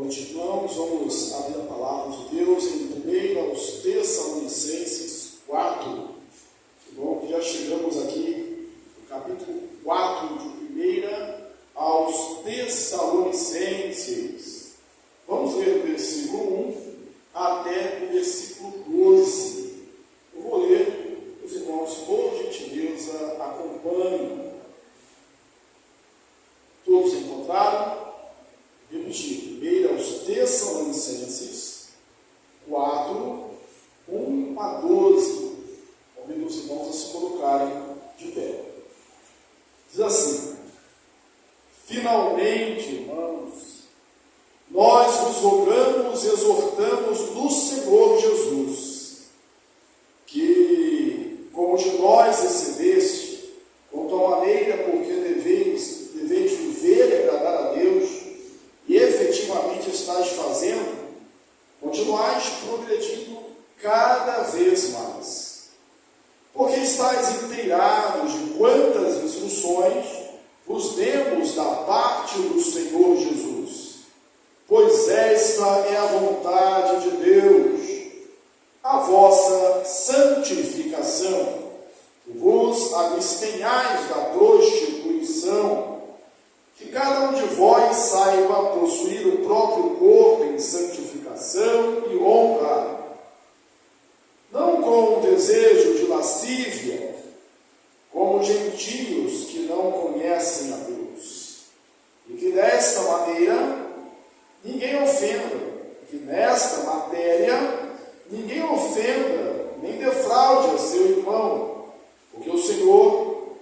noite, irmãos. Vamos abrir a palavra de Deus em 1 Tessalonicenses 4. Que bom que já chegamos aqui no capítulo 4 de 1 aos Tessalonicenses. Vamos ler do versículo 1 até o versículo 12. Eu vou ler, os irmãos, por gentileza, acompanhem. Todos encontraram? Repetir, 1 aos Tessalonicenses 4, 1 a 12. Convido os irmãos a se colocarem de pé. Diz assim: finalmente, irmãos, nós vos rogamos e exortamos no Senhor Jesus, que, como de nós recebeste, quanto à maneira porque deveis viver e agradar a Deus, e efetivamente estáis fazendo, continuais progredindo cada vez mais. Porque estáis inteirados de quantas instruções vos demos da parte do Senhor Jesus. Pois esta é a vontade de Deus, a vossa santificação, que vos abstenhais da prostituição, que cada um de vós saiba possuir o próprio corpo em santificação e honra, não com o desejo de lascívia, como gentios que não conhecem a Deus, e que desta maneira ninguém ofenda, que nesta matéria ninguém ofenda, nem defraude a seu irmão, porque o Senhor,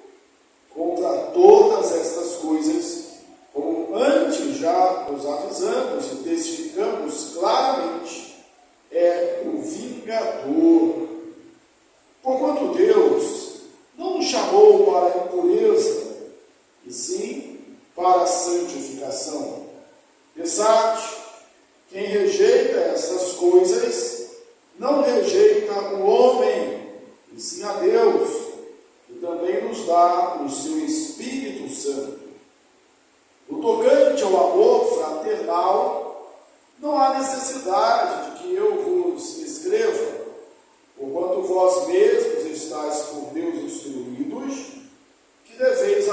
contra todas estas coisas, como antes já nos avisamos e testificamos claramente, é o vingador. Porquanto Deus não nos chamou para a impureza, e sim para a santificação. Pensate, quem rejeita estas coisas, não rejeita o homem, e sim a Deus, que também nos dá o seu Espírito Santo. No tocante ao amor fraternal, não há necessidade de que eu vos escreva, porquanto vós mesmos estáis por Deus instruídos, que deveis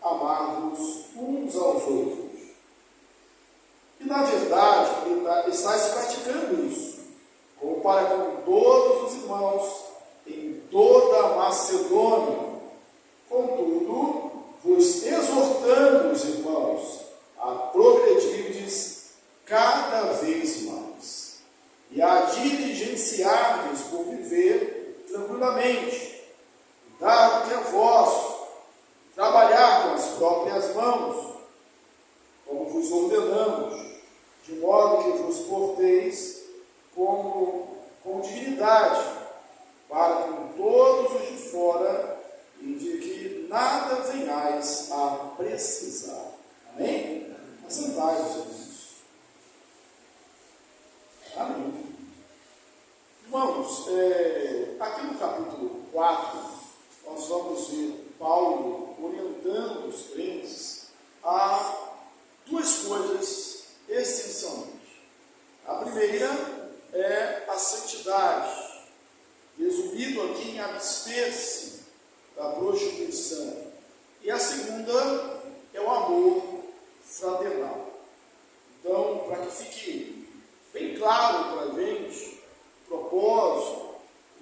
amar-vos uns aos outros. E, na verdade, estáis praticando isso, como para com todos os irmãos em toda a Macedônia. Contudo, vos exortamos, irmãos, a progredirdes cada vez mais, e a diligenciar-vos por viver tranquilamente, dar o que é vosso, trabalhar com as próprias mãos, como vos ordenamos, de modo que vos porteis com dignidade, para com todos os de fora, e de que nada venhais a precisar. Amém? Assentai-vos, irmãos. Amém. Irmãos, aqui no capítulo 4, nós vamos ver Paulo orientando os crentes a duas coisas essencialmente. A primeira é a santidade, resumido aqui em abster-se da prostituição. E a segunda é o amor fraternal. Então, para que fique bem claro para a gente o propósito,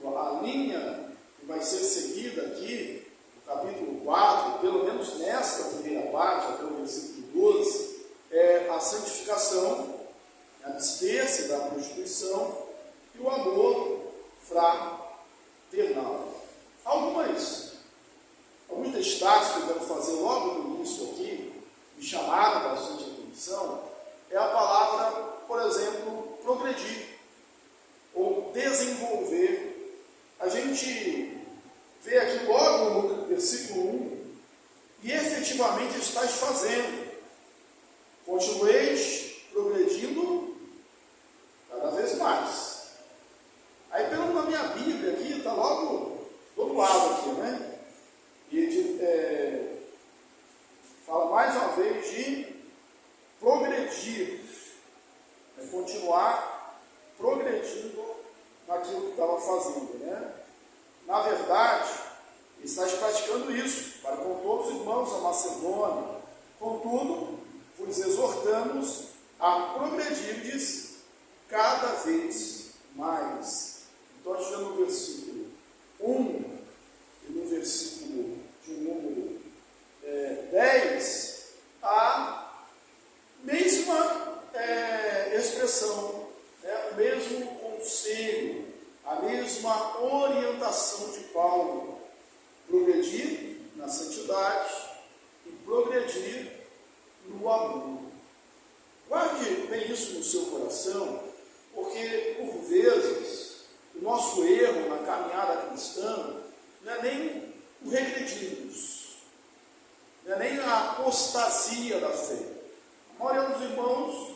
a linha que vai ser seguida aqui no capítulo 4, pelo menos nesta primeira parte, até o versículo 12, é a santificação, a abster-se da prostituição e o amor fraternal. Alguns destaques que eu quero fazer logo no início aqui, me chamaram bastante atenção, é a palavra, por exemplo, progredir, ou desenvolver. A gente vê aqui logo no versículo 1, e efetivamente estáis fazendo, continueis progredindo cada vez mais. Aí, pelo na minha Bíblia aqui, está logo do outro lado aqui, né? E fala mais uma vez de progredir. continuar progredindo naquilo que estava fazendo, né? Na verdade, estás praticando isso para com todos os irmãos da Macedônia. Contudo, vos exortamos a progredirdes cada vez mais. Então, a gente no versículo 1 e no versículo de número 10, a mesma expressão, né? O mesmo conselho, a mesma orientação de Paulo: progredir na santidade e progredir no amor. Guarde bem isso no seu coração, porque por vezes o nosso erro na caminhada cristã não é nem o regredirmos, não é nem a apostasia da fé. A maioria dos irmãos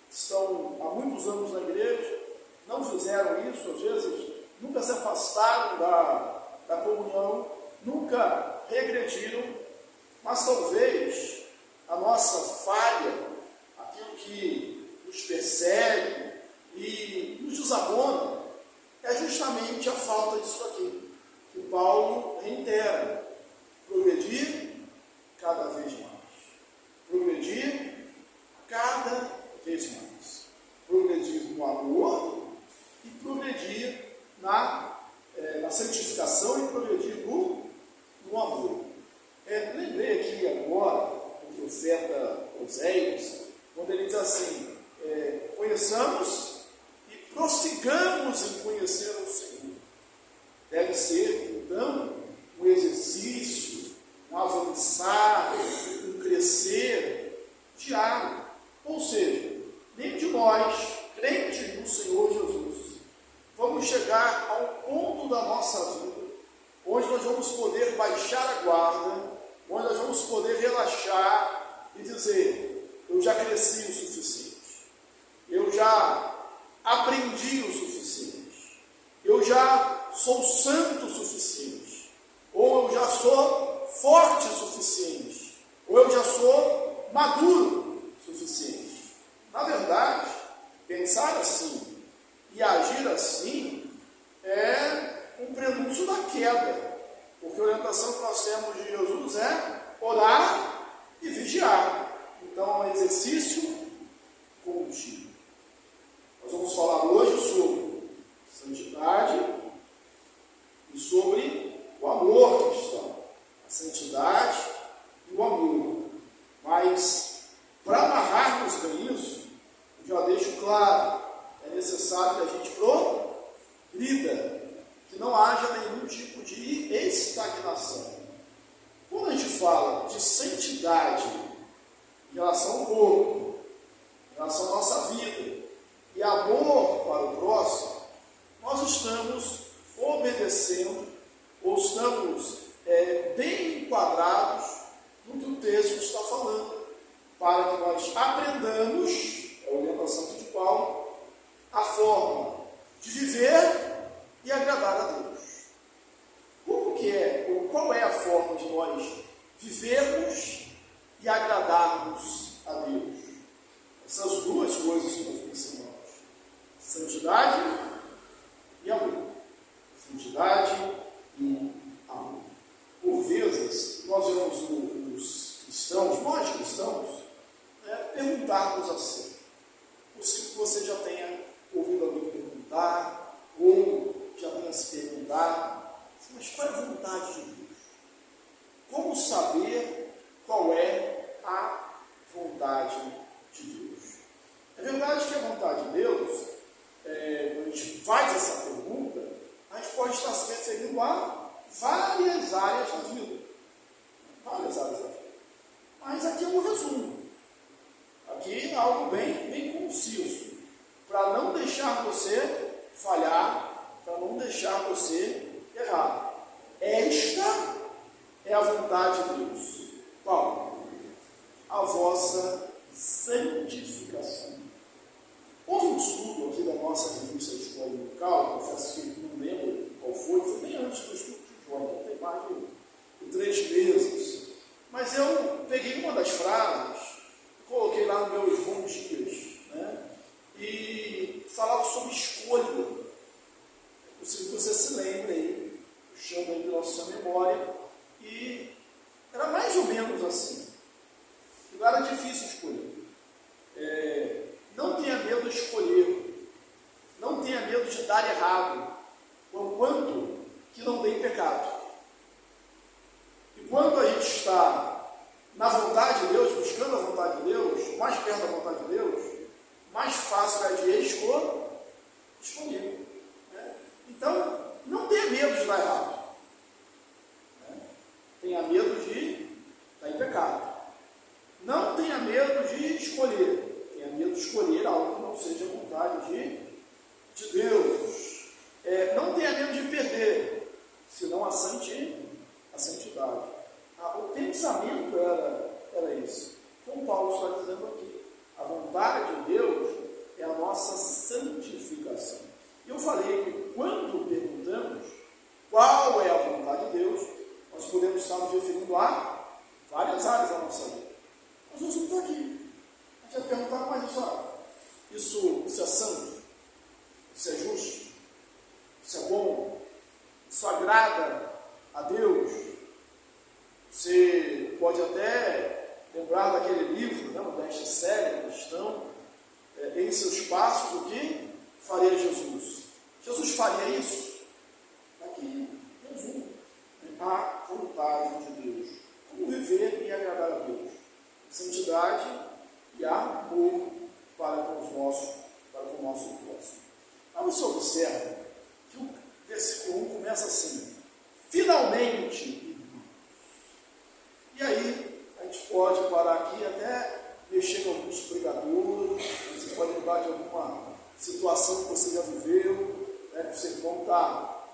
que estão há muitos anos na igreja não fizeram isso, às vezes nunca se afastaram da comunhão, nunca regrediram, mas talvez a nossa falha, aquilo que nos persegue e nos desabona, é justamente a falta disso aqui, que Paulo reitera: progredir cada vez mais, progredir cada vez mais, progredir no amor e progredir na santificação e progredir no amor. Lembrei aqui agora o profeta Oséias, quando ele diz assim: conheçamos e prossigamos em conhecer o Senhor. Deve ser, então, um exercício, um avançar, um crescer diário. Ou seja, nem de nós, crentes no Senhor Jesus, vamos chegar a um ponto da nossa vida onde nós vamos poder baixar a guarda, onde nós vamos poder relaxar e dizer: eu já cresci o suficiente, eu já aprendi o suficiente, eu já sou santo o suficiente, ou eu já sou forte o suficiente, ou eu já sou maduro o suficiente. Na verdade, pensar assim e agir assim é um prenúncio da queda, porque a orientação que nós temos de Jesus é orar e vigiar. Então, é um exercício contínuo. Nós vamos falar hoje sobre santidade e sobre o amor cristão. A santidade e o amor. Mas, para amarrarmos bem isso, eu já deixo claro: é necessário que a gente progrida, que não haja nenhum tipo de estagnação. Quando a gente fala de santidade em relação ao corpo, em relação à nossa vida, e amor para o próximo, nós estamos obedecendo, ou estamos bem enquadrados no que o texto está falando, para que nós aprendamos, a orientação de Paulo, a forma de viver e agradar a Deus. Como que é, ou qual é a forma de nós vivermos e agradarmos a Deus? Essas duas coisas que nós mencionamos: santidade e amor. Santidade e amor. Por vezes, nós vemos os cristãos, nós cristãos, perguntarmos assim. Possível que você já tenha ouvido alguém perguntar, ou já tenha se perguntado: mas qual é a vontade de Deus? Como saber qual é a vontade de Deus? É verdade que a vontade de Deus, quando a gente faz essa pergunta, a gente pode estar se referindo a várias áreas da vida. Várias áreas da vida. Mas aqui é um resumo. Aqui é algo bem conciso, para não deixar você falhar, para não deixar você errar. Esta é a vontade de Deus. Qual? A vossa santificação. Houve um estudo aqui da nossa revista de escola local, confesso que não lembro qual foi bem antes do estudo de João, tem mais de 3 meses. Mas eu peguei uma das frases, coloquei lá nos meus bons dias, né? dar errado, quanto que não tem pecado. E quando a gente está na vontade de Deus, buscando a vontade de Deus, mais perto da vontade de Deus, mais fácil é de escolher. Né? Então, não tenha medo de dar errado. Né? Tenha medo de estar em pecado. Não tenha medo de escolher. Tenha medo de escolher algo que não seja a vontade de Deus. Não tenha medo de perder, senão a santidade. O pensamento era isso. Como Paulo está dizendo aqui. A vontade de Deus é a nossa santificação. E eu falei que quando perguntamos qual é a vontade de Deus, nós podemos estar nos referindo a várias áreas da nossa vida. Mas nós vamos estar aqui. A gente vai perguntar, mas isso é santo? Isso é justo? Isso é bom? Isso agrada a Deus? Você pode até lembrar daquele livro, né, o best-seller cristão, Em Seus Passos, o que faria Jesus? Jesus faria isso? Aqui, resumo, a vontade de Deus. Como viver e agradar a Deus? Santidade e amor para com o nosso próximo. Aí você observa que o versículo 1 começa assim: finalmente. E aí, a gente pode parar aqui até mexer com alguns pregadores, você pode lembrar de alguma situação que você já viveu, né, que o sermão está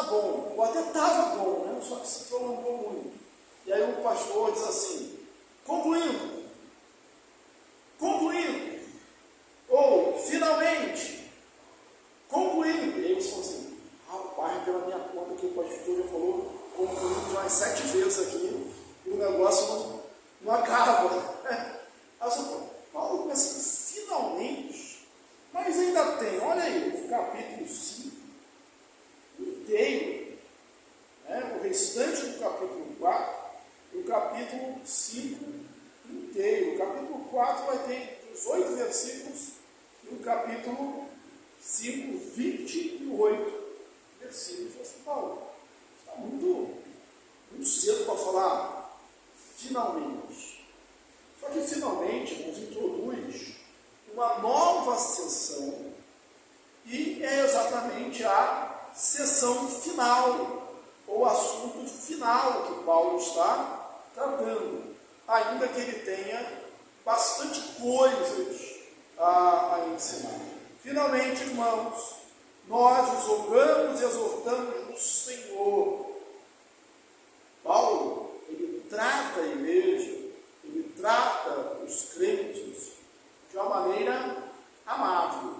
bom, ou até estava bom, né, só que se prolongou muito. E aí o pastor diz assim, concluindo, ou finalmente, concluindo. E aí você fala assim, rapaz, pela minha conta que o pastor já falou, concluindo umas 7 vezes aqui, e o negócio não acaba. Aí você fala, Paulo começa finalmente, mas ainda tem, olha aí, o capítulo 5 inteiro, né, o restante do capítulo 4, e o capítulo 5 inteiro. O capítulo 4 vai ter 18 versículos, e o capítulo 5, 28 versículos. Assim, Paulo, está muito cedo para falar finalmente. Só que finalmente nos introduz uma nova sessão, e é exatamente a sessão final, ou assunto final que Paulo está tratando, ainda que ele tenha bastante coisas a ensinar. Finalmente, irmãos, nós os rogamos e exortamos no Senhor. Paulo, ele trata a igreja, ele trata os crentes de uma maneira amável,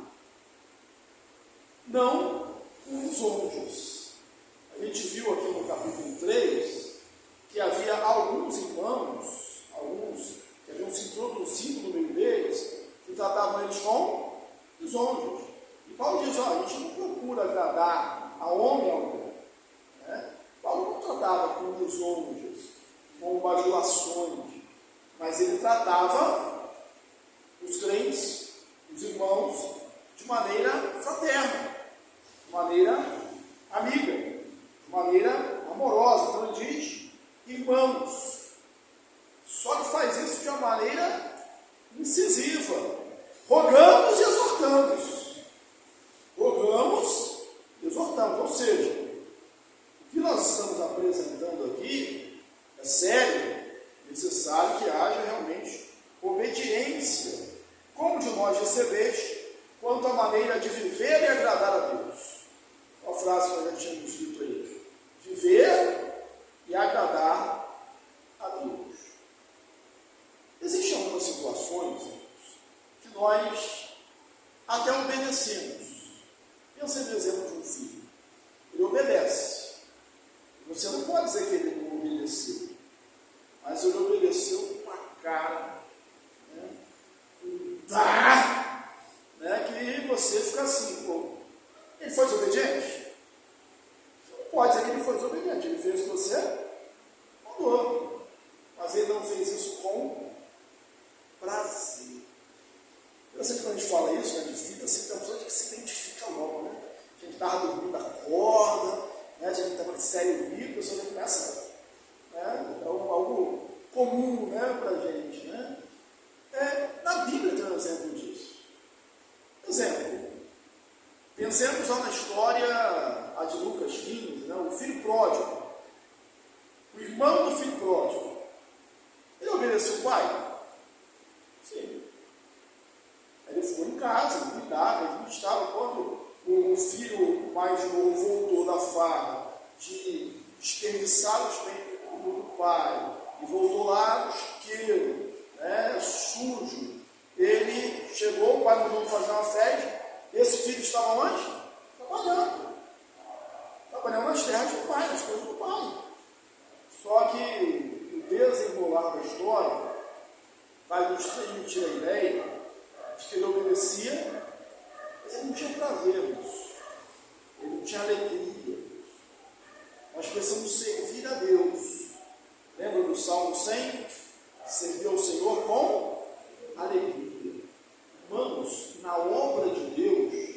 não com lisonjas. A gente viu aqui no capítulo 3 que havia alguns irmãos, que haviam se introduzido no meio deles, que tratavam eles com lisonjas. E Paulo diz, a gente não procura agradar a homem ou a mulher. Né? Paulo não tratava com lisonjas, com bajulações, mas ele tratava os crentes, os irmãos, de maneira fraterna, de maneira amiga, de maneira amorosa. Então ele diz, irmãos, só que faz isso de uma maneira incisiva. Rogamos e exortamos. Rogamos e exortamos. Ou seja, o que nós estamos apresentando aqui é sério, necessário que haja realmente obediência, como de nós recebeste, quanto à maneira de viver e agradar a Deus. Uma frase que nós já tínhamos dito aí. Viver e agradar a Deus. Existem algumas situações que nós até obedecemos. Pensa no exemplo de um filho. Ele obedece. Você não pode dizer que ele não obedeceu. Mas ele obedeceu com a cara. Que você fica assim, pô. Ele foi desobediente? Você não pode dizer que ele foi desobediente. Ele fez o que você mandou. Mas ele não fez isso com prazer. Eu sei que quando a gente fala isso, né, de vida, assim, tem uma pessoa que se identifica logo. estava dormindo, acorda, né? A gente está com série bíblica, a pessoa já começa, né? É algo comum, né, para a gente, né? Na Bíblia tem um exemplo disso. Exemplo, pensemos lá na história de Lucas 15, né? O filho pródigo, o irmão do filho pródigo, ele obedeceu o pai? Sim. Ele ficou em casa, ele cuidava, ele não estava. Quando o filho mais novo voltou da farra de desperdiçar os bens do pai e voltou lá no chiqueiro, né, sujo, ele chegou, o pai mandou fazer uma festa. Esse filho estava onde? Trabalhando nas terras do pai, nas coisas do pai. Só que o desenrolar da história vai nos transmitir a ideia de que ele obedecia, mas ele não tinha prazeres, ele não tinha alegria. Nós precisamos servir a Deus. Lembra do Salmo 100? Servir ao Senhor com alegria. Irmãos, na obra de Deus,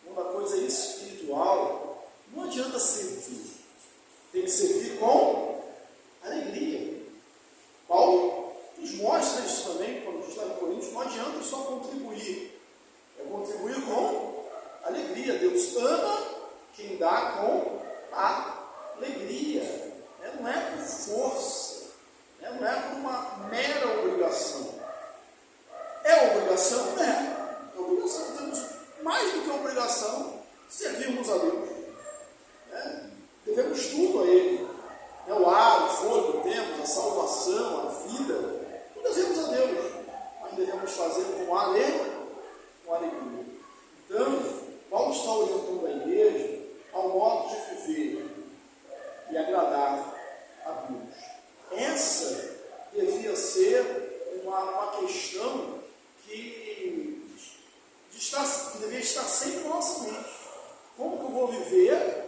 quando a coisa é espiritual, não adianta servir. Tem que servir com alegria. Paulo nos mostra isso também, quando a gente está em Coríntios. Não adianta só contribuir. É contribuir com alegria. Deus ama quem dá com alegria. Não é por força. Não é por uma mera obrigação. É obrigação? É obrigação. Temos mais do que obrigação servirmos a Deus. Devemos tudo a Ele. O ar, o fogo, temos, a salvação, a vida, tudo devemos a Deus. Mas devemos fazer com alegria. Então, Paulo está orientando a igreja ao modo de viver e agradar a Deus. Essa devia ser uma questão que devia estar sempre na nossa mente. Como que eu vou viver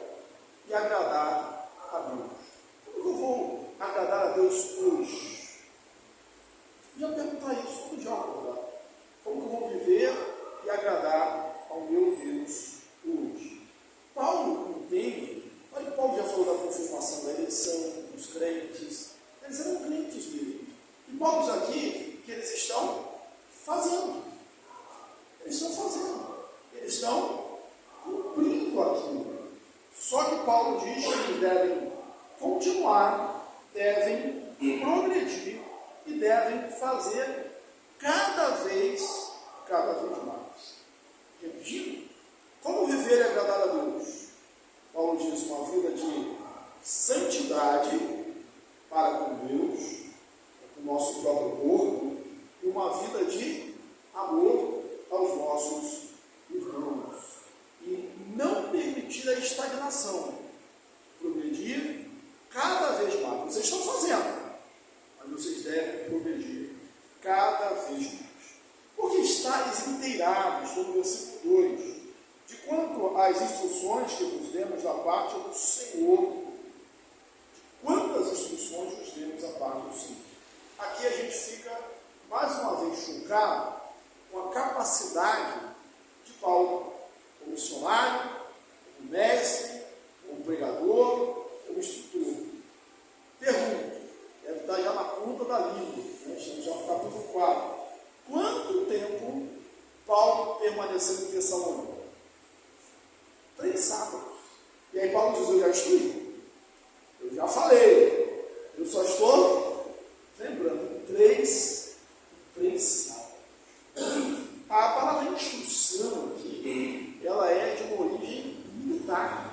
e agradar a Deus? Como que eu vou agradar a Deus hoje? Eu ia perguntar isso todo dia acordar. Como que eu vou viver e agradar ao meu Deus hoje? Paulo entende. Olha que Paulo já falou da confirmação, da eleição dos crentes. Eles eram crentes mesmo. E Paulo diz aqui que eles estão fazendo. Eles estão cumprindo aquilo. Só que Paulo diz que eles devem continuar, devem progredir e devem fazer cada vez mais. Repetindo, como viver e agradar a Deus? Paulo diz uma vida de santidade para com Deus, com o nosso próprio corpo, e uma vida de amor aos nossos irmãos. E não permitir a estagnação. Progredir cada vez mais. Vocês estão fazendo, mas vocês devem progredir cada vez mais. Porque estáis inteirados, no versículo 2, de quanto às instruções que vos demos da parte do Senhor. De quantas instruções vos demos da parte do Senhor. Aqui a gente fica, mais uma vez, chocado com a capacidade de Paulo, como missionário, como mestre, como pregador, como instrutor. Pergunta, deve estar já na ponta da língua, né? Estamos já no capítulo 4. Quanto tempo Paulo permaneceu em Tessalônica? 3 sábados. E aí Paulo diz, eu já instruí, eu já falei, eu só estou lembrando, 3 sábados. A palavra instrução aqui, ela é de uma origem militar.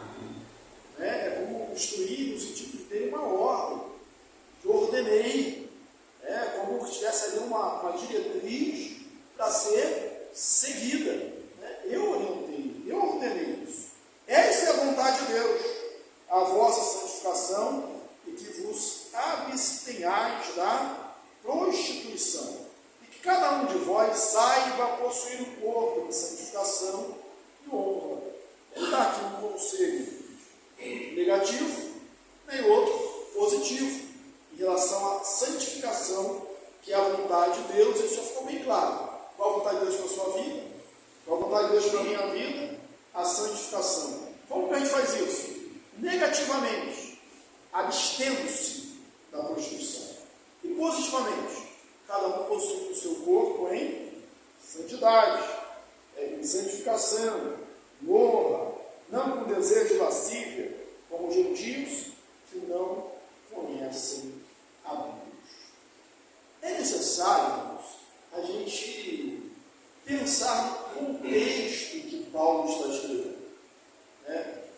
É como instruir no sentido de ter uma ordem, que ordenei, como se tivesse ali uma diretriz para ser seguida. Eu orientei, eu ordenei isso. Essa é a vontade de Deus, a vossa santificação, e que vos abstenhais da prostituição. E que cada um de vós saiba possuir o corpo de santificação e honra. Não está aqui um conselho negativo, nem outro positivo, em relação à santificação, que é a vontade de Deus. Isso já ficou bem claro. Qual a vontade de Deus para a sua vida? Qual a vontade de Deus para a minha vida? A santificação. Como que a gente faz isso? Negativamente, abstendo-se da prostituição. E positivamente, cada um possui o seu corpo em santidade, em santificação, em honra, não com desejo de lascívia, como os gentios que não conhecem a Deus. É necessário, irmãos, a gente pensar no contexto que Paulo está escrevendo.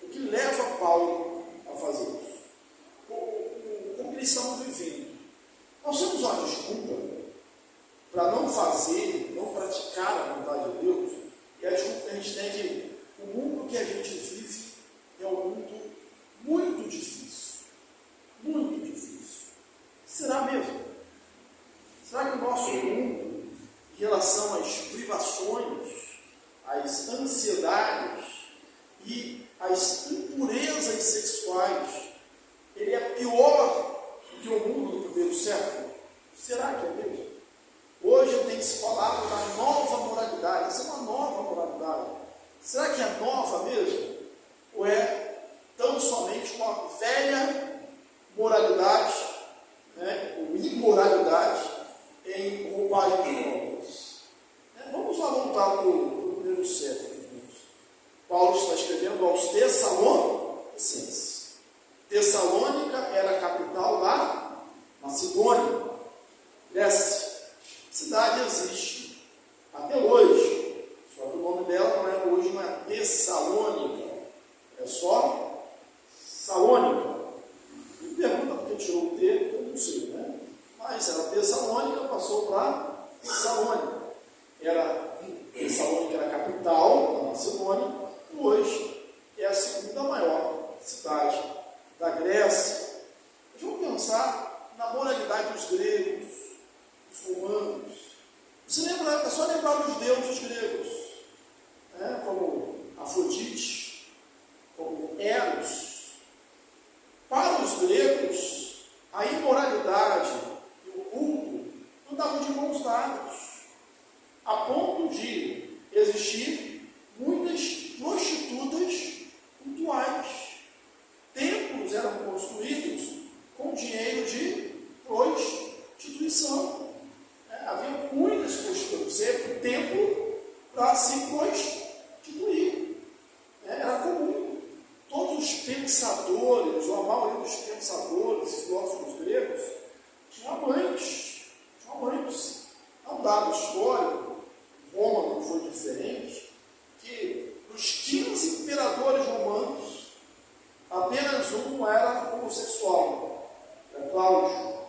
O que leva Paulo a fazer isso? Como eles estão vivendo. Nós temos uma desculpa para não fazer, não praticar a vontade de Deus, e a desculpa que a gente tem é que o mundo que a gente vive é um mundo muito difícil. Muito difícil. Será mesmo? Será que o nosso mundo, em relação às privações, às ansiedades e às impurezas sexuais, ele é pior do que o mundo do primeiro século? Será que é mesmo? Hoje tem se falado da nova moralidade. Isso é uma nova moralidade. Será que é nova mesmo? Ou é tão somente uma velha moralidade, ou imoralidade, em roupagens novas? Vamos lá voltar para o primeiro século. Paulo está escrevendo aos Tessalonicenses. Tessalônica era a capital da Macedônia, Grécia. A cidade existe até hoje, só que o nome dela hoje não é Tessalônica, é só Salônica. Me pergunta por que tirou o T, eu não sei, né? Mas era Tessalônica, passou para Salônica. Tessalônica era a capital da Macedônia, e hoje é a segunda maior cidade da Grécia. Vamos pensar na moralidade dos gregos, dos romanos. É só lembrar dos deuses gregos, como Afrodite, como Eros. Para os gregos, a imoralidade e o culto andavam de mãos dadas, a ponto de existir muitas prostitutas cultuais. Templos eram construídos com dinheiro de prostituição. Havia muitas prostitutas. Você ia para o templo para se prostituir. Era comum. Todos os pensadores, ou a maioria dos pensadores, filósofos gregos, tinham amantes. Há um dado histórico, Roma não foi diferente, que dos 15 imperadores romanos, apenas um era homossexual, era Cláudio.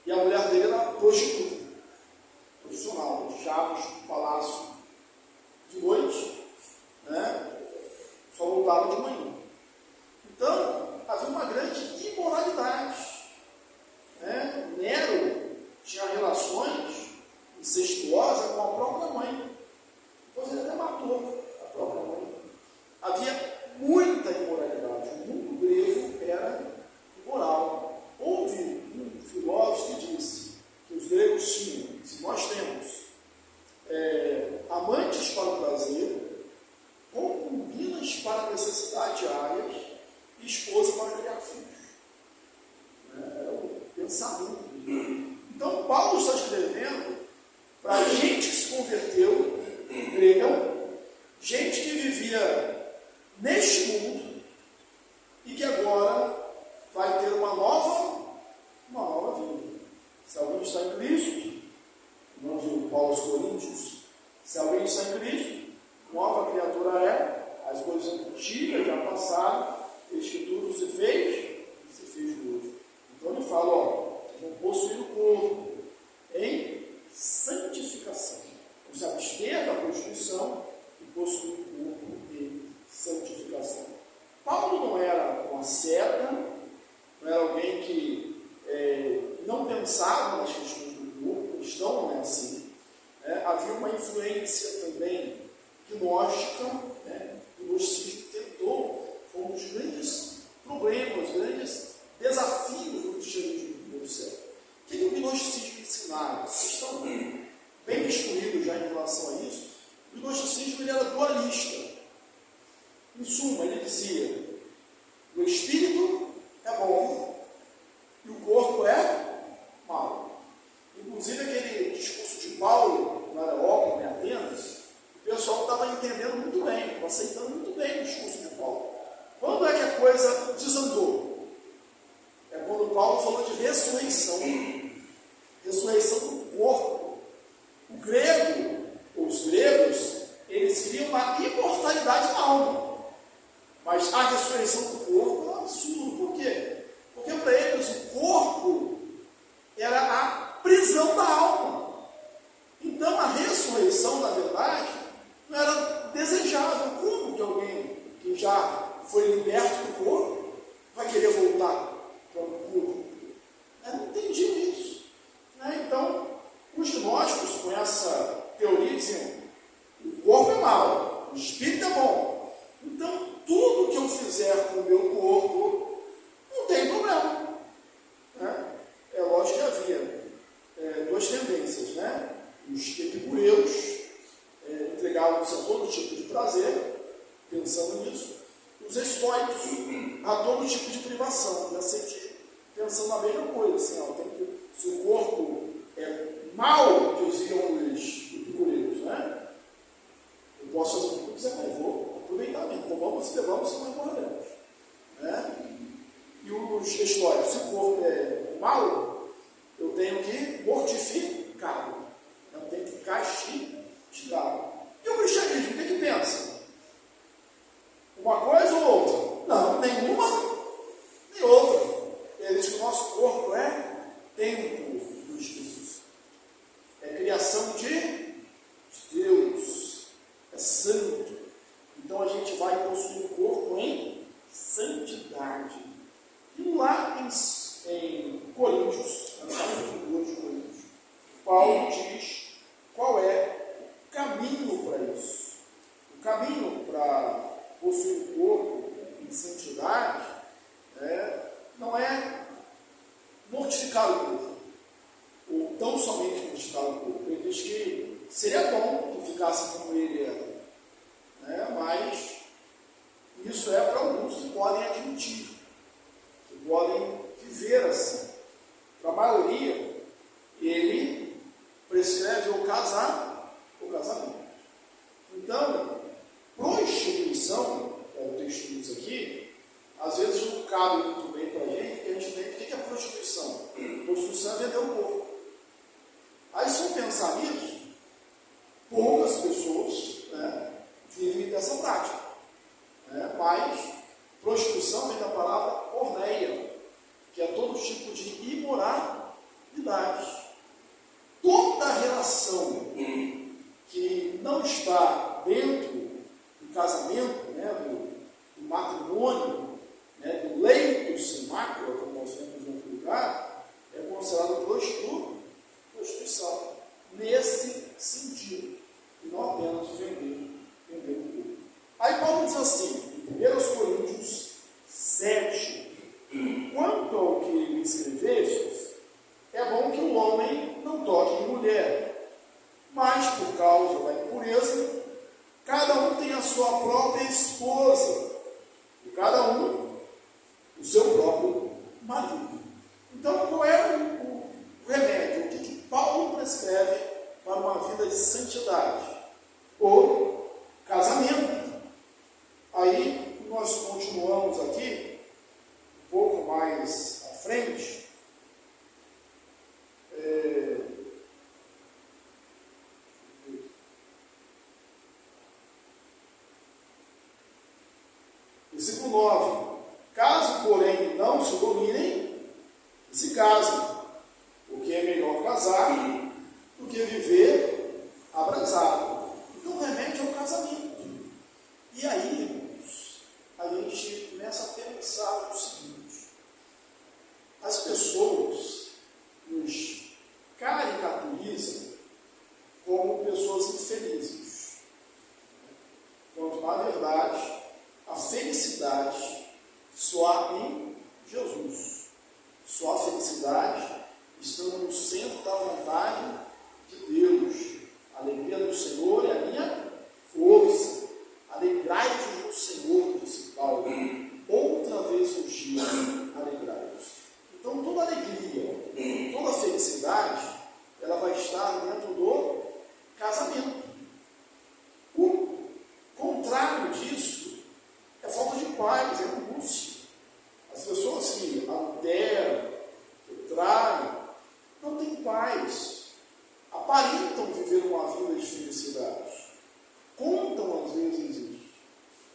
E a mulher dele era prostituta, profissional, deixava no palácio de noite, só voltava de manhã. Então, havia uma grande imoralidade. Nero tinha relações incestuosas com a própria mãe. Depois ele até matou a própria mãe. Havia muita imoralidade. O mundo grego era imoral. Houve um filósofo que disse que os gregos tinham, se nós temos amantes para o prazer, concubinas para a necessidade diárias e esposa para criar filhos. Era o pensamento dele. Então, Paulo está escrevendo para gente que se converteu, gregão, gente que vivia neste mundo e que agora vai ter uma nova vida. Se alguém está em Cristo, não viu Paulo aos Coríntios, se alguém está em Cristo, nova criatura é, as coisas antigas já passaram, eis que tudo se fez novo. Então ele fala, vão possuir o corpo em santificação. Vão se abster da prostituição e possuir o corpo em santificação. Paulo não era uma seta, não era alguém que não pensava nas questões do corpo, cristão não é assim. Havia uma influência também gnóstica, que o gnosticismo tentou, foi um dos grandes problemas, grandes desafios do cristianismo do primeiro século. O que o gnosticismo ensinava? Vocês estão bem instruídos já em relação a isso. O gnosticismo ele era dualista. Em suma, ele dizia: o espírito é bom e o corpo é mau. Inclusive, aquele discurso de Paulo, no Areópago, em Atenas, o pessoal estava entendendo muito bem, estava aceitando muito bem o discurso de Paulo. Quando é que a coisa desandou? É quando Paulo falou de ressurreição. Ressurreição do corpo. Os gregos, eles queriam uma imortalidade da alma. Mas a ressurreição do corpo é um absurdo. Por quê? Porque para eles o corpo era a prisão da alma. Então a ressurreição, na verdade, não era desejável. Como que alguém que já foi liberto do corpo vai querer voltar para o corpo? Eu não entendi isso. Então, os gnósticos, com essa teoria, diziam: o corpo é mau, o espírito é bom. Então, tudo que eu fizer com o meu corpo não tem problema. É lógico que havia duas tendências, Os epicureus entregavam-se a todo tipo de prazer, pensando nisso. Os estoicos, a todo tipo de privação, pensando na mesma coisa, assim, se o corpo é mau, que diziam os epicureus, eu posso fazer o que eu quiser, mas vou aproveitar mesmo, tomamos, levamos e não morreremos. E os estoicos, se o corpo é mau, eu tenho que mortificá-lo, eu tenho que castigá-lo. E o cristianismo, o que pensa? Uma coisa ou outra? Não, nenhuma nem outra. Ele diz que o nosso corpo é templo do Espírito. É criação de Deus. É santo. Então a gente vai possuir o corpo em santidade. E lá em Coríntios, na capítulo 2 de Coríntios, Paulo diz qual é o caminho para isso. O caminho para possuir o corpo em santidade não é mortificar o corpo, ou tão somente mortificar o corpo. Ele diz que seria bom que ficasse como ele era, mas isso é para alguns que podem admitir, que podem viver assim. Para a maioria, ele prescreve ou casar ou casamento. Então, prostituição, o texto diz aqui, às vezes não cabe muito bem para a gente, porque a gente entende o que é prostituição. Prostituição é vender o corpo. Aí, se eu pensar nisso, poucas pessoas vivem dessa prática. Mas prostituição vem da palavra porneia, que é todo tipo de imoralidade. Toda relação que não está dentro do casamento, do matrimônio, do leito sem mácula, como nós temos em outro lugar, é considerado prostituição, nesse sentido, e não apenas vender o corpo. Aí Paulo diz assim, em 1 Coríntios 7, quanto ao que me escrevestes, é bom que o homem não toque em mulher, mas por causa da impureza, cada um tem a sua própria esposa, e cada um o seu próprio marido. Então, qual é o remédio? O que Paulo prescreve para uma vida de santidade? O casamento. Aí, nós continuamos aqui, um pouco mais à frente, versículo 9. Caso, porém, não se dominem, se casem, porque é melhor casar do que viver abrasado. Então, o remédio é o casamento. E aí, irmãos, a gente começa a pensar o seguinte: as pessoas nos caricaturizam como pessoas infelizes, quando, na verdade, a felicidade só há em Jesus. Só a felicidade estando no centro da vontade de Deus. casamento. O contrário disso é falta de paz, é angústia. As pessoas que adulteram, que traem, não têm paz, aparentam viver uma vida de felicidade, contam às vezes isso,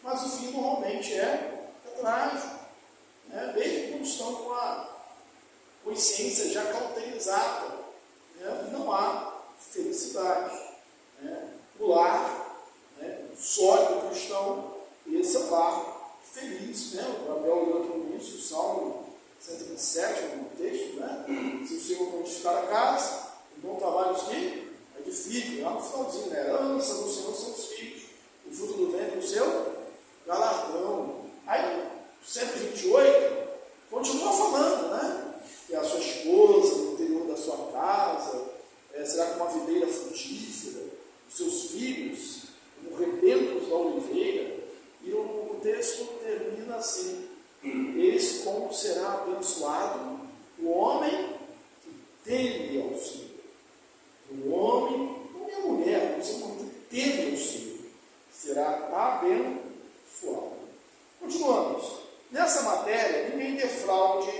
mas o fim normalmente é trágico, né? Mesmo quando estão com a consciência já cauterizada, né? Não há felicidade, né? O lar, né? O sólido cristão, esse é o lar feliz, né? O Gabriel olhou aqui no início, o Salmo 127, no texto, né? Se o Senhor conquistar a casa, o bom trabalho que edifica, lá no finalzinho, né? Herança do Senhor são os filhos, o fruto do ventre, o seu galardão. Aí, 128, continua falando, né? Que a sua esposa, no interior da sua casa, será como uma videira frutífera, os seus filhos, como rebentos da oliveira. E o texto termina assim: eis como será abençoado o homem que teme ao Senhor. O homem, não é a mulher, você não teme ao Senhor, será abençoado. Continuamos. Nessa matéria, ninguém defraude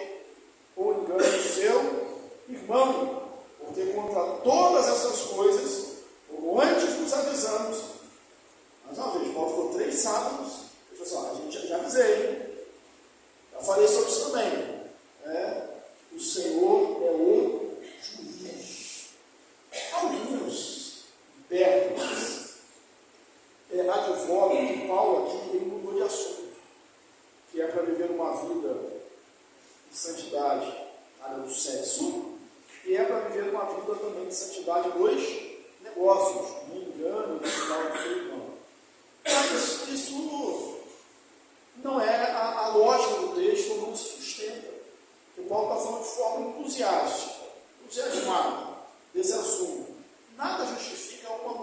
ou engane o seu irmão, porque contra todas essas coisas, como antes nos avisamos, mais uma vez, Paulo ficou 3 sábados, ele falou assim: a gente já avisei, já falei sobre isso também. O Senhor é o juiz. Alguns berros advogam que Paulo aqui ele mudou de assunto, que é para viver uma vida de santidade na área do sexo, e é para viver uma vida também de santidade nos negócios, não engano, no final do seu irmão. Mas isso não é a lógica do texto, não se sustenta. O Paulo está falando de forma entusiasmada desse assunto. Nada justifica uma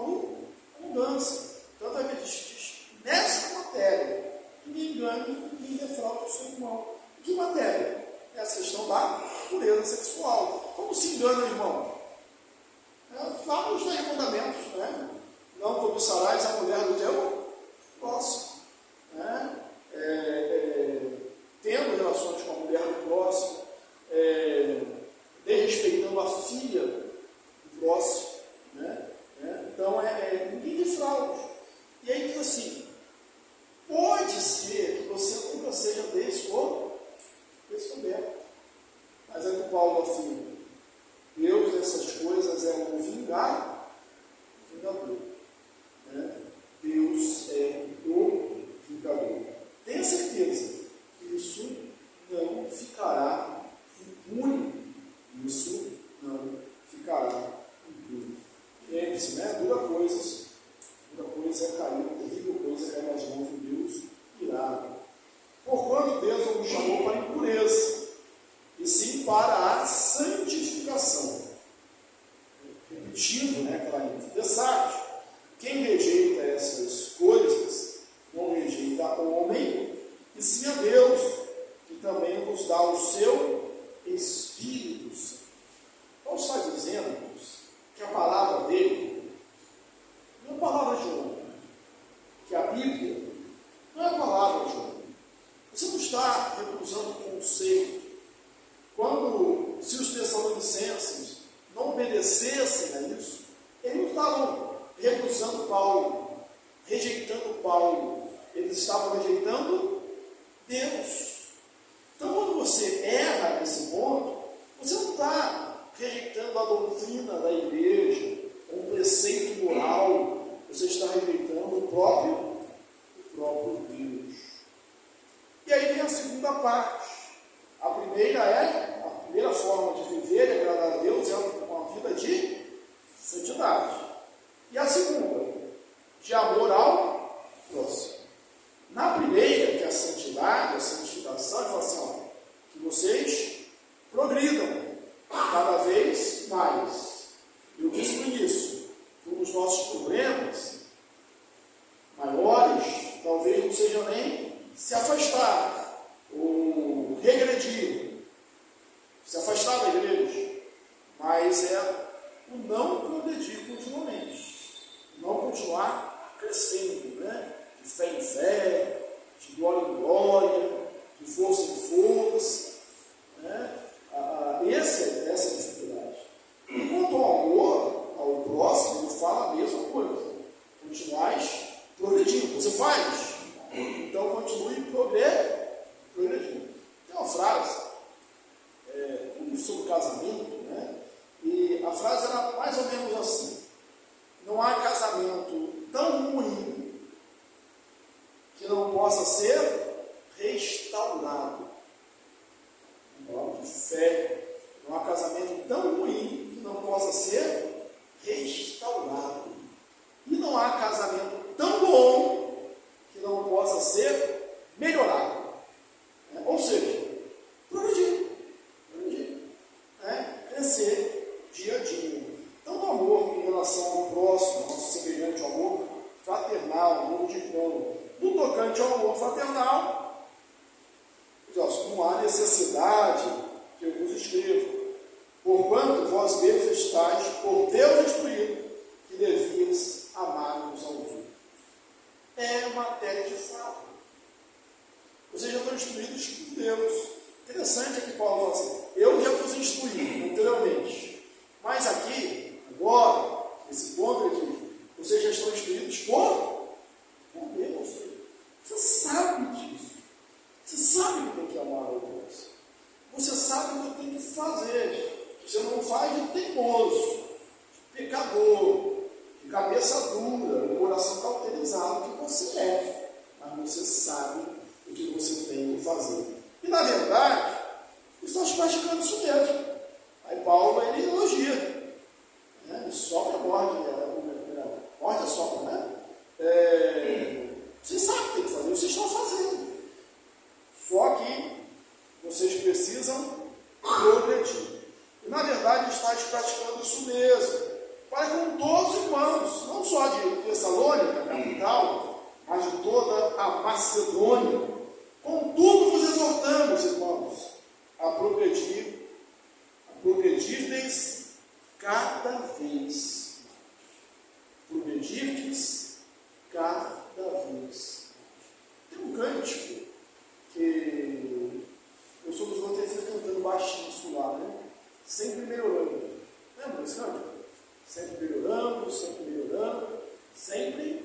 mudança. Tanto é que ele diz, nessa matéria, ninguém engane, ninguém defraude o seu irmão. Que matéria? Essa questão da pureza sexual. Como se engana, irmão? Lá nos 10 mandamentos, né? Não cobiçarás a mulher do teu próximo, né? Tendo relações com a mulher do próximo, desrespeitando a filha do próximo, né? Então, ninguém defraude. E aí diz assim: pode ser que você nunca seja descoberto, mas é que o Paulo afirma: Deus dessas coisas é um vingador, né? Deus é o vingador. Tenha certeza que isso não ficará impune. Isso não ficará impune. Lembre-se, né? Dura coisa é cair, terrível coisa é cair nas mãos de Deus irado. Porquanto Deus não nos chamou para a impureza, e sim para a santificação. Repetindo, né, aquela interessante. Quem rejeita essas coisas, não rejeita o homem, e sim a Deus, que também nos dá o seu Espírito Santo. Paulo está dizendo que a palavra dele não é a palavra de homem, que a Bíblia não é a palavra de homem. Você não está recusando o conceito. Quando, se os tessalonicenses não obedecessem a isso, eles não estavam recusando Paulo, rejeitando Paulo, eles estavam rejeitando Deus. Então, quando você erra nesse ponto, você não está rejeitando a doutrina da igreja, um preceito moral, você está rejeitando o próprio Deus. E aí vem a segunda parte. A primeira forma de viver e agradar a Deus é uma vida de santidade. E a segunda, de amor ao próximo. Na primeira, que é a santidade, a santificação, ele fala assim: ó, que vocês progridam cada vez mais. Eu disse no início, um dos nossos problemas maiores, talvez não seja nem se afastar ou regredir, se afastar da igreja, mas é o não progredir continuamente. continuais progredindo. Você faz? Então continue progredindo. Tem uma frase, tudo sobre casamento, né? E a frase era mais ou menos assim: não há casamento tão ruim que não possa ser restaurado. Uma palavra de fé. Não há casamento tão ruim que não possa ser restaurado. E não há casamento tão bom que não possa ser melhorado. Ou seja, progredir, crescer dia a dia. Então, o amor em relação ao próximo, ao semelhante, ao amor fraternal, amor de irmão, no tocante ao amor fraternal, não há necessidade que eu vos escreva, porquanto vós mesmos estáis por Deus instruído, que devias amar uns aos outros. É matéria de fato. Vocês já estão instruídos por Deus. Interessante é que Paulo fala assim: eu já vos instruí anteriormente, mas aqui, agora, nesse ponto aqui, vocês já estão instruídos por Deus. Você sabe disso. Você sabe que tem que amar ao Deus. Você sabe o que tem que fazer. Você não faz de teimoso, de pecador, de cabeça dura, de coração cauterizado, que você é. Mas você sabe o que você tem que fazer. E na verdade, estamos praticando isso mesmo. Aí Paulo, ele elogia. Ele sopra, morde a sopra, né? Vocês sabem o que tem que fazer, vocês estão fazendo. Só que vocês precisam progredir. E na verdade estáis praticando isso mesmo. Para com todos os irmãos, não só de Tessalônica, a capital, mas de toda a Macedônia. Contudo vos exortamos, irmãos, a progredirdes cada vez. Progredirdes cada vez. Tem um cântico que eu sou dos outros cantando baixinho isso lá, né? Sempre melhorando. Lembra desse cântico? Sempre melhorando, sempre melhorando, sempre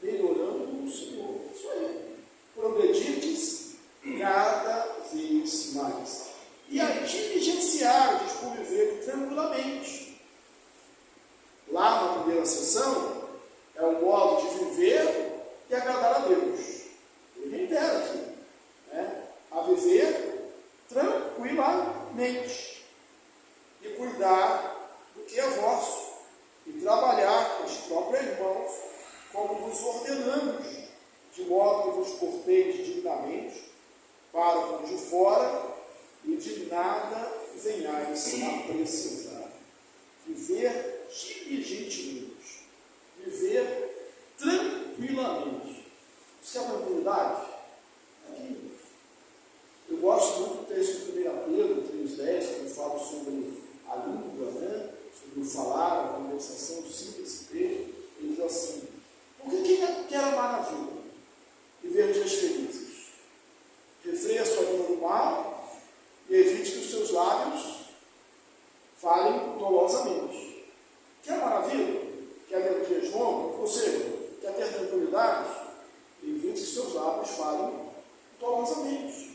melhorando o Senhor. Isso aí. Progredirdes cada vez mais. E a diligenciar por viver tranquilamente. Lá na primeira sessão, é o modo de viver e agradar a Deus. Ele reitera aqui, né? A viver tranquilamente e cuidar do que é vosso e trabalhar com os próprios irmãos como vos ordenamos, de modo que vos porteis dignamente para com os de fora e de nada venhais a precisar. Viver diligentemente, viver tranquilamente. Isso é tranquilidade? Aqui. Eu gosto muito do texto de 1 Pedro 3,10, que fala sobre a língua, né? Sobre o falar, a conversação, simples texto. Ele diz assim: por que quem quer amar a vida? Viver dias felizes. Refreia sua língua do mal e evite que os seus lábios falem dolosamente. Quer amar a vida? Quer ver dias longos? Ou seja, quer ter tranquilidade? Evite que seus lábios falem dolosamente.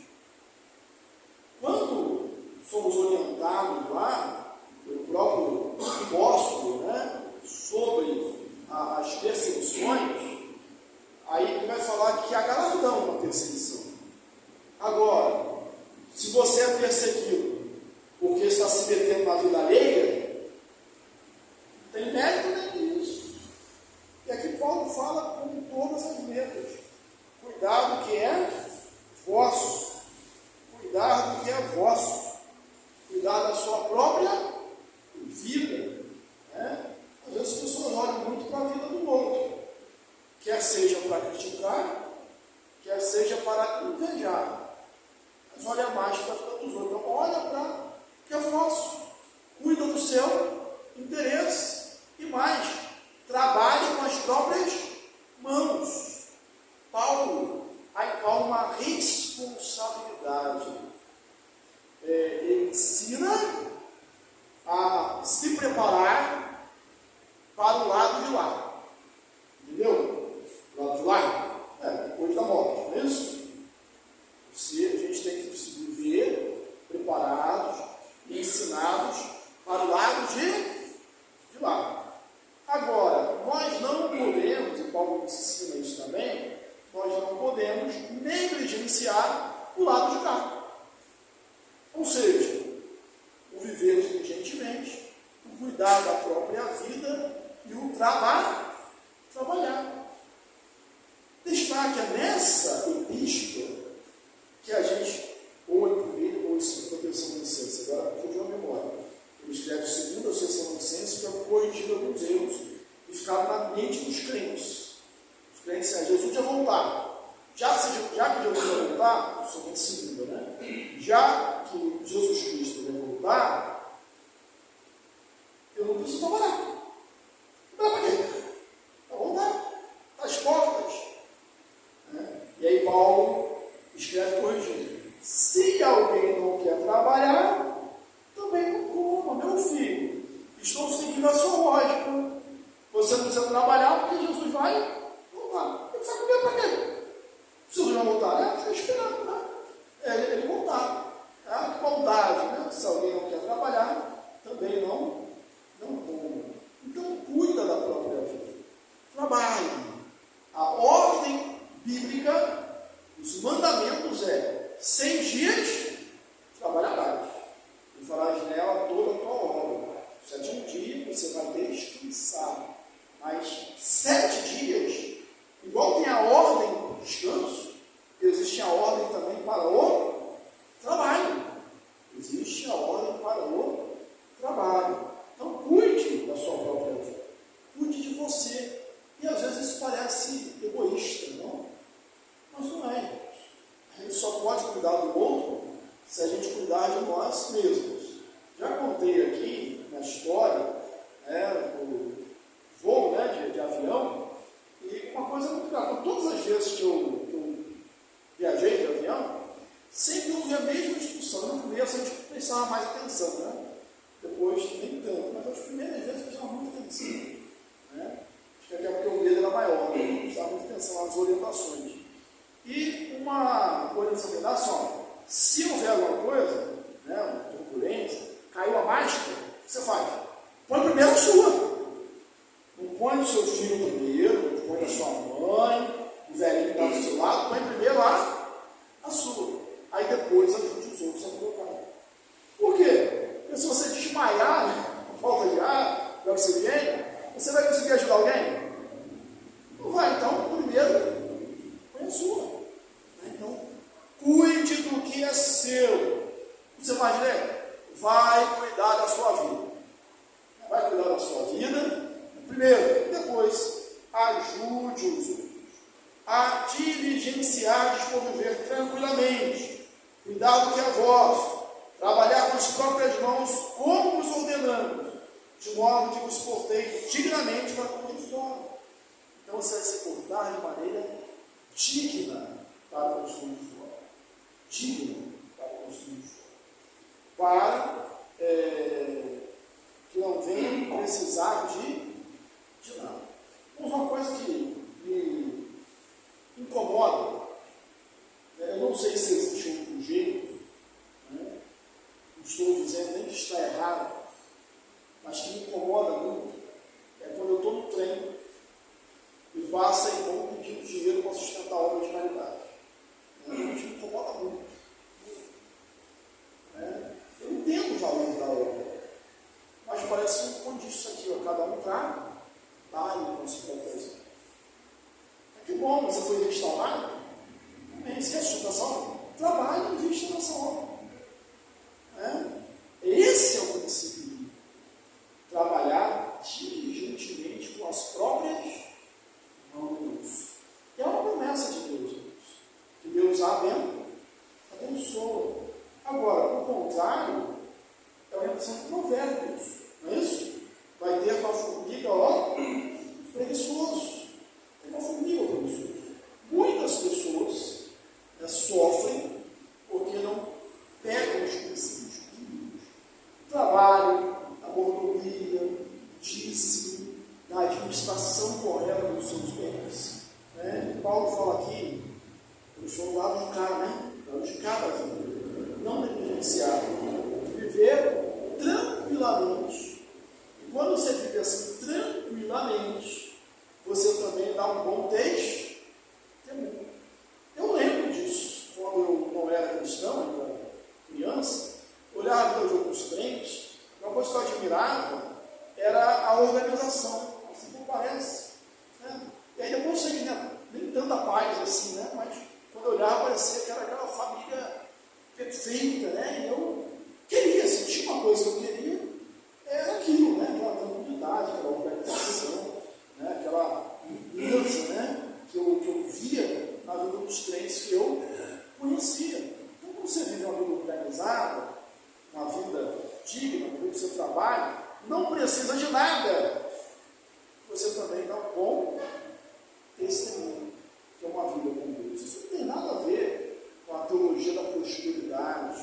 Quando somos orientados lá, pelo próprio apóstolo, né, sobre as perseguições, aí ele vai falar que há galardão na perseguição. Agora, se você é perseguido porque está se metendo na vida alheia, não tem mérito nem isso. E aqui Paulo fala com todas as letras: cuidado do que é vosso, cuidar do que é vosso, cuidar da sua própria vida. Né? Às vezes as pessoas olham muito para a vida do outro, quer seja para criticar, quer seja para invejar, mas olha mais para a vida dos outros. Então, olha para o que é vosso, cuida do seu interesse e mais, trabalhe com as próprias mãos. Paulo aí há uma responsabilidade. Ele ensina a se preparar para o lado de lá. Entendeu? podemos negligenciar o lado de cá. Ou seja, o viver diligentemente, o cuidar da própria vida e o trabalhar. Destaque é nessa epístola que a gente, ou em primeiro, ou em segunda Tessalonicenses, agora fugiu a memória. Ele escreve segunda Tessalonicenses para corrigir alguns erros e ficar na mente dos crentes. Os crentes disseram, Jesus ia voltar. Já que Jesus ia voltar, somente segunda, né? Já que Jesus Cristo ia voltar, eu não preciso trabalhar. Para quê? Para voltar. Às portas. Né? E aí Paulo escreve corrigindo. Se alguém não quer trabalhar, também não coma, meu filho. Estou seguindo a sua lógica. Você não precisa trabalhar porque Jesus vai voltar. Ele vai comer para quê? Jesus vai voltar, né? Você está esperando, né? Ele voltar. Que maldade, né? Se alguém não quer trabalhar, também não coma. Então, cuida da própria vida. Trabalhe. A ordem bíblica, os mandamentos 6 dias trabalharás. E farás nela toda a tua obra. 7º dia você vai descansar. Mas 7 dias, igual tem a ordem do descanso, existe a ordem também para o trabalho. Existe a ordem para o trabalho. Então, cuide da sua própria vida. Cuide de você. E às vezes isso parece egoísta, não? Mas não é. A gente só pode cuidar do outro se a gente cuidar de nós mesmos. Já contei aqui na história, do voo, de avião, e uma coisa muito legal. Todas as vezes que eu viajei de avião, sempre houve a mesma instrução. No começo a gente prestava mais atenção, né? Depois nem tanto, mas as primeiras vezes eu prestava muita atenção. Né? Acho que até porque o medo era maior, né? Eu prestava muita atenção nas orientações. E uma orientação que dá só, se houver alguma coisa, uma turbulência, caiu a máscara, o que você faz? Põe primeiro a sua. Não põe o seu filho primeiro, não põe a sua mãe, o velhinho que está do seu lado, põe primeiro a sua. Aí depois ajude os outros a colocar. Por quê? Porque se você desmaiar, por falta de ar, para oxigênio, você vai conseguir ajudar alguém? Não vai, então, primeiro, põe a sua. Então, cuide do que é seu. Você vai ler? Vai cuidar da sua vida. Vai cuidar da sua vida, primeiro, depois, ajude os outros a diligenciar de como viver tranquilamente, cuidar do que é vosso, trabalhar com as próprias mãos, como nos ordenamos, de modo que vos porteis dignamente para com de fora. Então você vai se portar de maneira digna para construir fora. Digna para construir fora. Para que não venham precisar de nada. Mas uma coisa que me incomoda, eu não sei se existe outro jeito, não estou dizendo nem que está errado, mas que me incomoda muito, é quando eu estou no trem e passa em bom pedindo dinheiro para sustentar a obra de caridade. Isso me incomoda muito. Eu entendo o valor da obra, mas parece que quando diz isso aqui, cada um traga, dá e não se pode. Que bom, você foi restaurado. Esquece de sustentação. Trabalhe e invista nessa obra. Esse é o princípio. Trabalhar diligentemente com as próprias mãos. E é uma promessa de Deus. Que Deus abençoa. Agora, o contrário, é uma intenção de provérbios. Não é isso? Vai ter uma formiga, preguiçoso. É uma formiga preguiçoso. Muitas pessoas sofrem porque não pegam os princípios bíblicos. Trabalho, a mordomia, dízimo, da administração correta dos seus bens. Paulo fala aqui, eu sou do lado de cá, lado de cá da vida. Não negligenciar, viver tranquilamente. E quando você vive assim tranquilamente, você também dá um bom testemunho. Eu lembro organização, assim como parece. Né? E aí depois eu sei que nem tanta paz assim, né? Mas quando eu olhava parecia que era aquela família perfeita, né? E eu queria, se tinha uma coisa que eu queria, era aquilo, né? Aquela tranquilidade, aquela organização, né? Aquela limpeza, né? Que eu via na vida dos crentes que eu conhecia. Então, quando você vive uma vida organizada, uma vida digna, uma vida que você trabalha, não precisa de nada. Você também dá um bom testemunho, que é uma vida com Deus. Isso não tem nada a ver com a teologia da prosperidade,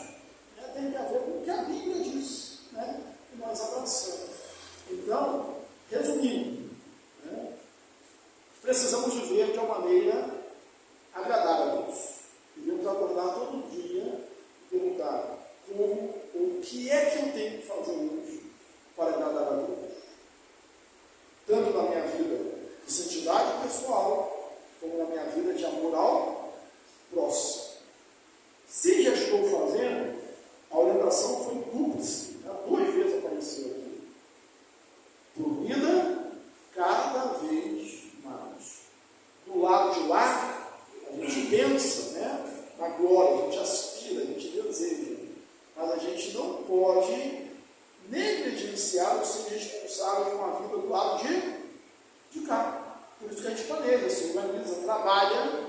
né? Tem a ver com o que a Bíblia diz, né? Que nós abraçamos. Então, resumindo, né? Precisamos viver de uma maneira agradável a Deus. Devemos acordar todo dia e perguntar o que é que eu tenho que fazer hoje para agradar a Deus. Tanto na minha vida de santidade pessoal, como na minha vida de amor ao próximo. Se já estou fazendo, a orientação foi dupla, né? 2 vezes apareceu aqui. Dormida cada vez mais. Do lado de lá, a gente pensa, né, na glória, a gente aspira, a gente deseja, mas a gente não pode negligenciar ou ser responsável por uma vida do lado de cá. Por isso que a gente planeja, se organiza, trabalha,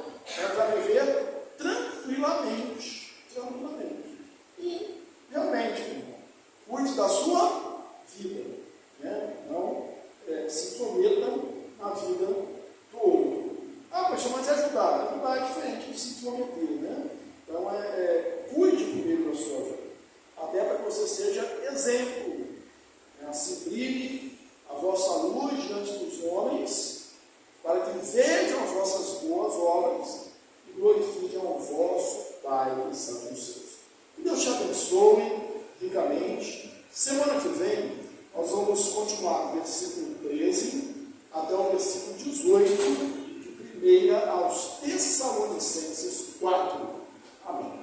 para viver tranquilamente. E realmente, irmão, cuide da sua vida, né? Não se intrometa na vida do outro. Ah, mas é ajudar. Ajudar é diferente de se intrometer, né? Então, cuide primeiro da sua vida, até para que você seja exemplo, né? Assim brilhe a vossa luz diante dos homens, para que vejam as vossas boas obras e glorifiquem ao vosso Pai que está nos céus. Que Deus te abençoe ricamente. Semana que vem, nós vamos continuar do versículo 13 até o versículo 18, de 1 aos Tessalonicenses 4. Amém.